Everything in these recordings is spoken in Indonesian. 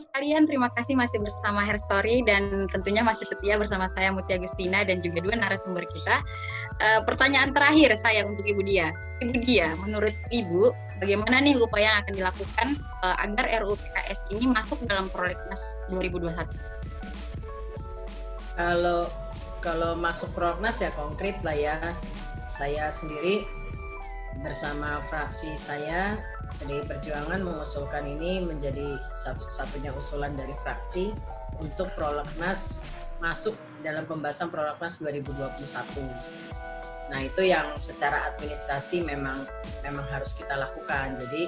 sekalian, terima kasih masih bersama Hair Story dan tentunya masih setia bersama saya Mutia Agustina dan juga dua narasumber kita. Pertanyaan terakhir saya untuk Ibu Dia. Ibu Dia, menurut Ibu, bagaimana nih upaya yang akan dilakukan agar RUU PKS ini masuk dalam Prolegnas 2021? Kalau masuk Prolegnas ya konkret lah ya. Saya sendiri bersama fraksi saya PDI Perjuangan mengusulkan ini menjadi satu-satunya usulan dari fraksi untuk Prolegnas masuk dalam pembahasan Prolegnas 2021. Nah, itu yang secara administrasi memang harus kita lakukan. Jadi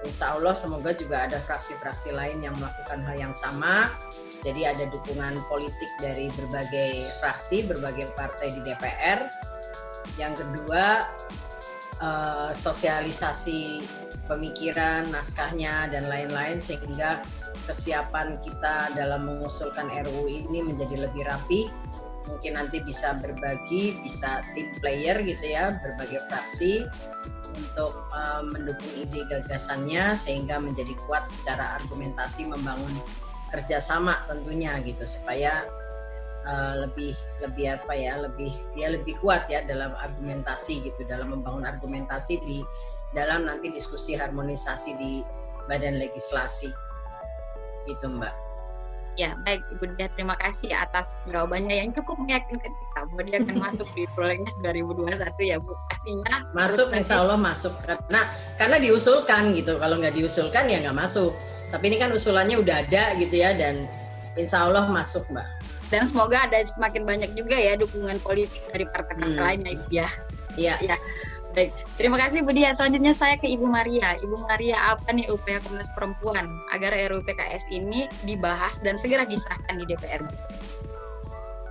insya Allah semoga juga ada fraksi-fraksi lain yang melakukan hal yang sama. Jadi ada dukungan politik dari berbagai fraksi, berbagai partai di DPR. Yang kedua, sosialisasi pemikiran, naskahnya, dan lain-lain sehingga kesiapan kita dalam mengusulkan RUU ini menjadi lebih rapi. Mungkin nanti bisa berbagi, bisa team player gitu ya, berbagai fraksi untuk mendukung ide gagasannya sehingga menjadi kuat secara argumentasi membangun kerjasama tentunya gitu supaya lebih kuat ya dalam argumentasi gitu, dalam membangun argumentasi di dalam nanti diskusi harmonisasi di Badan Legislasi gitu Mbak. Ya, baik Ibu Dia, terima kasih atas jawabannya yang cukup meyakinkan kita bahwa dia akan masuk di Prolegnas 2021 ya Bu. Pastinya masuk, insya Allah masuk karena diusulkan gitu. Kalau nggak diusulkan ya nggak masuk. Tapi ini kan usulannya udah ada gitu ya, dan insya Allah masuk Mbak. Dan semoga ada semakin banyak juga ya dukungan politik dari partai-partai lainnya Ibu ya. Iya. Ya. Baik, terima kasih Bu Dia. Selanjutnya saya ke Ibu Maria. Ibu Maria, apa nih upaya Komnas Perempuan agar RUU PKS ini dibahas dan segera disahkan di DPR?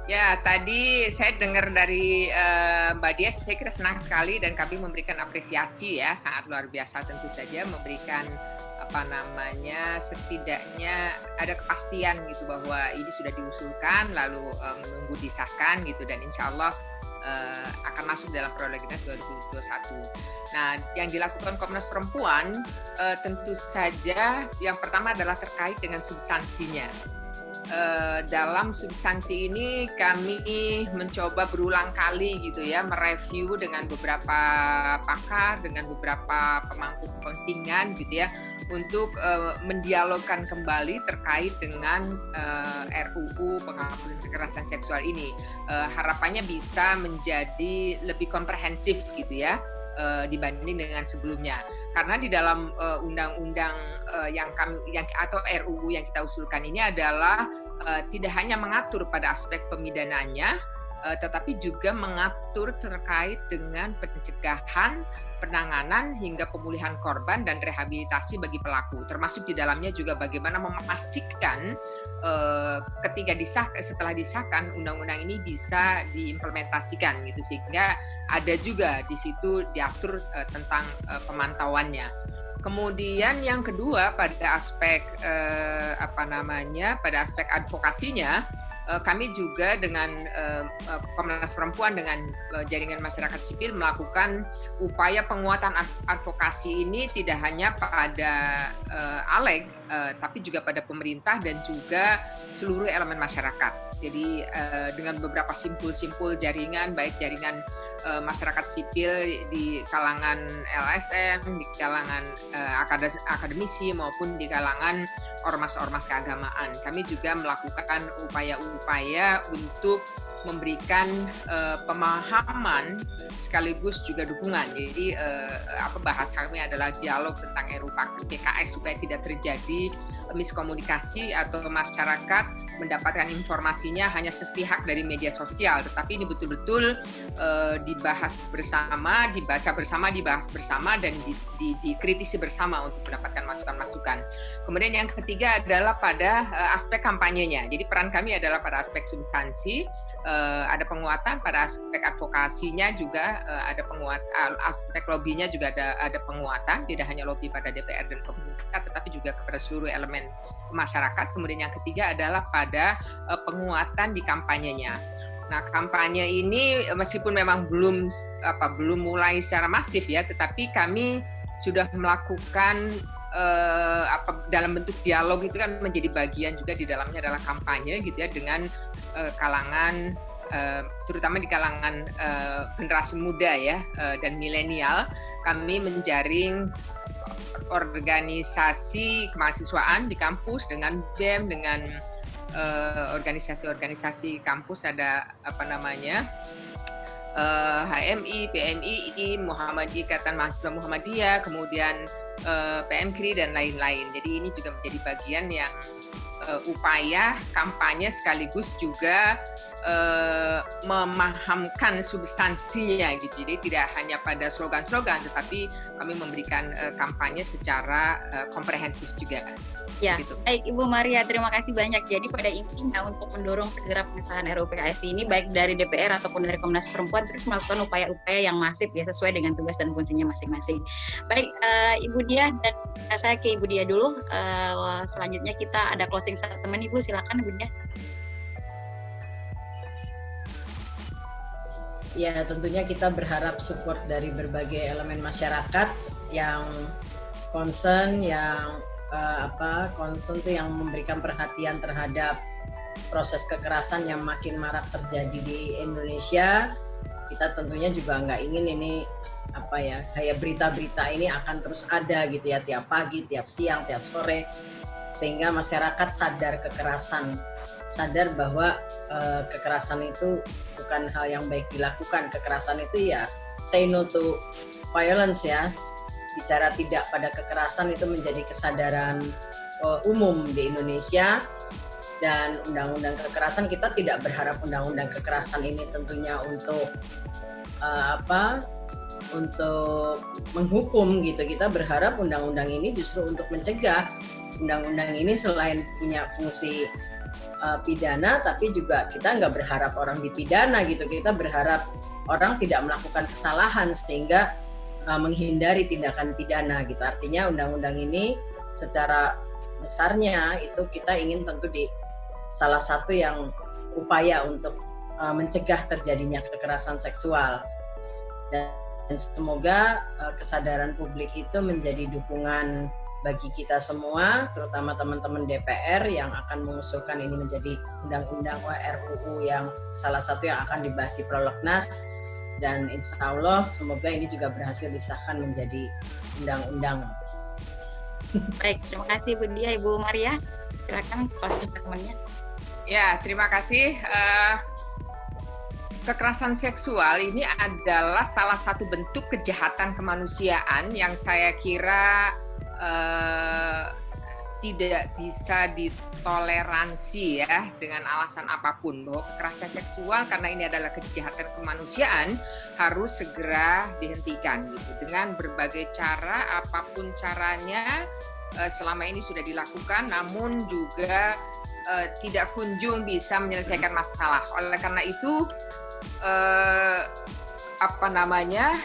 Ya, tadi saya dengar dari Mbak Dia, saya kira senang sekali dan kami memberikan apresiasi ya, sangat luar biasa tentu saja memberikan setidaknya ada kepastian gitu bahwa ini sudah diusulkan lalu menunggu disahkan gitu, dan insya Allah akan masuk dalam Prolegnas 2021. Nah, yang dilakukan Komnas Perempuan tentu saja yang pertama adalah terkait dengan substansinya. Dalam substansi ini kami mencoba berulang kali gitu ya, mereview dengan beberapa pakar, dengan beberapa pemangku kepentingan gitu ya, untuk mendialogkan kembali terkait dengan RUU penghapusan kekerasan seksual ini. Harapannya bisa menjadi lebih komprehensif gitu ya, dibanding dengan sebelumnya. Karena di dalam undang-undang atau RUU yang kita usulkan ini adalah tidak hanya mengatur pada aspek pemidananya, tetapi juga mengatur terkait dengan pencegahan, penanganan hingga pemulihan korban dan rehabilitasi bagi pelaku. Termasuk di dalamnya juga bagaimana memastikan setelah disahkan undang-undang ini bisa diimplementasikan gitu, sehingga ada juga di situ diatur tentang pemantauannya. Kemudian yang kedua pada aspek pada aspek advokasinya, kami juga dengan Komnas Perempuan dengan jaringan masyarakat sipil melakukan upaya penguatan advokasi ini tidak hanya pada ALEG tapi juga pada pemerintah dan juga seluruh elemen masyarakat. Jadi dengan beberapa simpul-simpul jaringan, baik jaringan masyarakat sipil di kalangan LSM, di kalangan akademisi maupun di kalangan ormas-ormas keagamaan. Kami juga melakukan upaya-upaya untuk memberikan pemahaman sekaligus juga dukungan. Jadi bahasa kami adalah dialog tentang RUU PKS supaya tidak terjadi miskomunikasi atau masyarakat mendapatkan informasinya hanya sepihak dari media sosial, tetapi ini betul-betul dibahas bersama, dibaca bersama, dibahas bersama, dan dikritisi bersama untuk mendapatkan masukan-masukan. Kemudian yang ketiga adalah pada aspek kampanyenya. Jadi peran kami adalah pada aspek substansi, ada penguatan pada aspek advokasinya juga, ada penguatan aspek lobbynya juga ada penguatan, tidak hanya lobby pada DPR dan pemerintah, tetapi juga kepada seluruh elemen masyarakat. Kemudian yang ketiga adalah pada penguatan di kampanyenya. Nah, kampanye ini meskipun memang belum mulai secara masif ya, tetapi kami sudah melakukan dalam bentuk dialog itu kan menjadi bagian juga di dalamnya adalah kampanye gitu ya dengan kalangan terutama di kalangan generasi muda ya dan milenial. Kami menjaring organisasi kemahasiswaan di kampus dengan BEM, dengan organisasi-organisasi kampus, ada HMI, PMII, Ikatan Mahasiswa Muhammadiyah, kemudian PMKRI dan lain-lain. Jadi ini juga menjadi bagian yang upaya kampanye sekaligus juga memahamkan substansinya gitu. Jadi tidak hanya pada slogan-slogan, tetapi kami memberikan kampanye secara komprehensif juga. Ya, gitu. Baik Ibu Maria, terima kasih banyak. Jadi pada intinya untuk mendorong segera pengesahan RUU PKS ini baik dari DPR ataupun dari Komnas Perempuan terus melakukan upaya-upaya yang masif ya sesuai dengan tugas dan fungsinya masing-masing. Baik Ibu Diah, dan saya ke Ibu Diah dulu. Selanjutnya kita ada closing statement Ibu, silakan Ibu Diah. Ya, tentunya kita berharap support dari berbagai elemen masyarakat yang concern, yang concern tuh yang memberikan perhatian terhadap proses kekerasan yang makin marak terjadi di Indonesia. Kita tentunya juga nggak ingin ini kayak berita-berita ini akan terus ada gitu ya, tiap pagi, tiap siang, tiap sore, sehingga masyarakat sadar bahwa kekerasan itu bukan hal yang baik dilakukan. Kekerasan itu ya say no to violence ya. Bicara tidak pada kekerasan itu menjadi kesadaran umum di Indonesia, dan undang-undang kekerasan kita tidak berharap undang-undang kekerasan ini tentunya untuk untuk menghukum gitu. Kita berharap undang-undang ini justru untuk mencegah. Undang-undang ini selain punya fungsi pidana, tapi juga kita nggak berharap orang dipidana gitu. Kita berharap orang tidak melakukan kesalahan sehingga menghindari tindakan pidana gitu. Artinya undang-undang ini secara besarnya itu kita ingin tentu di salah satu yang upaya untuk mencegah terjadinya kekerasan seksual, dan semoga kesadaran publik itu menjadi dukungan bagi kita semua, terutama teman-teman DPR yang akan mengusulkan ini menjadi undang-undang RUU yang salah satu yang akan dibahas di Prolegnas. Dan insya Allah semoga ini juga berhasil disahkan menjadi undang-undang. Baik, terima kasih Bu Diah. Ibu Maria, silakan closing statement-nya. Ya, terima kasih. Kekerasan seksual ini adalah salah satu bentuk kejahatan kemanusiaan yang saya kira tidak bisa ditoleransi ya dengan alasan apapun, bahwa kekerasan seksual karena ini adalah kejahatan kemanusiaan harus segera dihentikan gitu dengan berbagai cara, apapun caranya. Selama ini sudah dilakukan namun juga tidak kunjung bisa menyelesaikan masalah. Oleh karena itu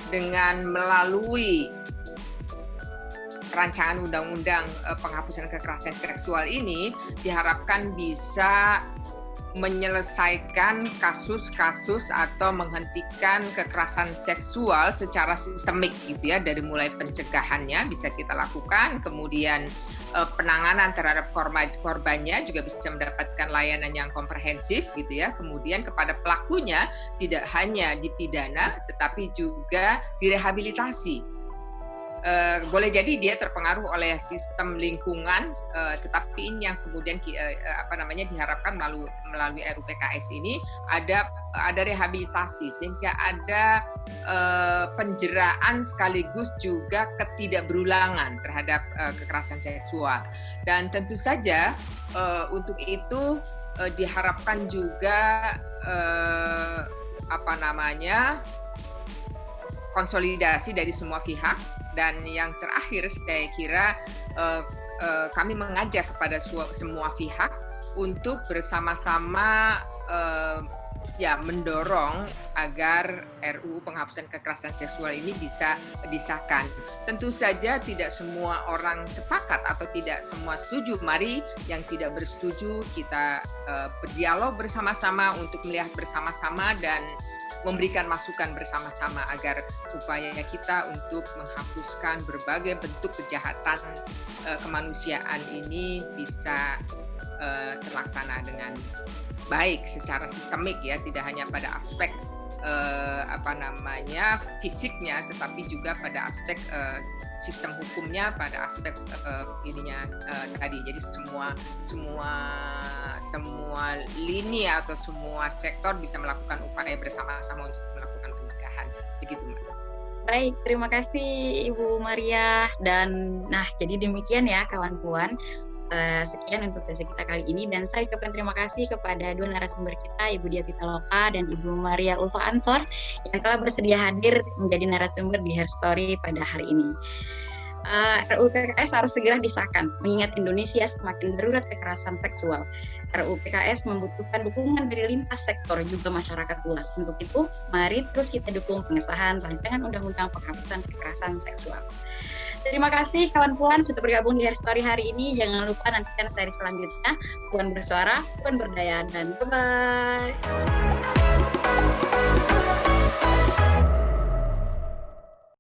dengan melalui rancangan undang-undang penghapusan kekerasan seksual ini diharapkan bisa menyelesaikan kasus-kasus atau menghentikan kekerasan seksual secara sistemik gitu ya, dari mulai pencegahannya bisa kita lakukan, kemudian penanganan terhadap korbannya juga bisa mendapatkan layanan yang komprehensif gitu ya, kemudian kepada pelakunya tidak hanya dipidana tetapi juga direhabilitasi. Boleh jadi dia terpengaruh oleh sistem lingkungan, tetapi ini yang kemudian diharapkan melalui RUU PKS ini ada rehabilitasi sehingga ada penjeraan sekaligus juga ketidakberulangan terhadap kekerasan seksual. Dan tentu saja untuk itu diharapkan juga konsolidasi dari semua pihak. Dan yang terakhir saya kira kami mengajak kepada semua pihak untuk bersama-sama mendorong agar RUU penghapusan kekerasan seksual ini bisa disahkan. Tentu saja tidak semua orang sepakat atau tidak semua setuju. Mari yang tidak bersetuju kita berdialog bersama-sama untuk melihat bersama-sama dan memberikan masukan bersama-sama agar upaya kita untuk menghapuskan berbagai bentuk kejahatan kemanusiaan ini bisa terlaksana dengan baik secara sistemik ya, tidak hanya pada aspek fisiknya, tetapi juga pada aspek sistem hukumnya, pada aspek tadi. Jadi semua lini atau semua sektor bisa melakukan upaya bersama-sama untuk melakukan pencegahan. Begitu, Mbak. Baik, terima kasih Ibu Maria. Dan jadi demikian ya kawan-kawan. Sekian untuk sesi kita kali ini, dan saya ucapkan terima kasih kepada dua narasumber kita, Ibu Diah Pitaloka dan Ibu Maria Ulfa Ansor, yang telah bersedia hadir menjadi narasumber di Her Story pada hari ini. RUU PKS harus segera disahkan, mengingat Indonesia semakin darurat kekerasan seksual. RUU PKS membutuhkan dukungan dari lintas sektor juga masyarakat luas. Untuk itu, mari terus kita dukung pengesahan rancangan undang-undang penghapusan kekerasan seksual. Terima kasih kawan-kawan sudah bergabung di Her Story hari ini. Jangan lupa nantikan seri selanjutnya. Puan bersuara, Puan berdaya, dan bye-bye.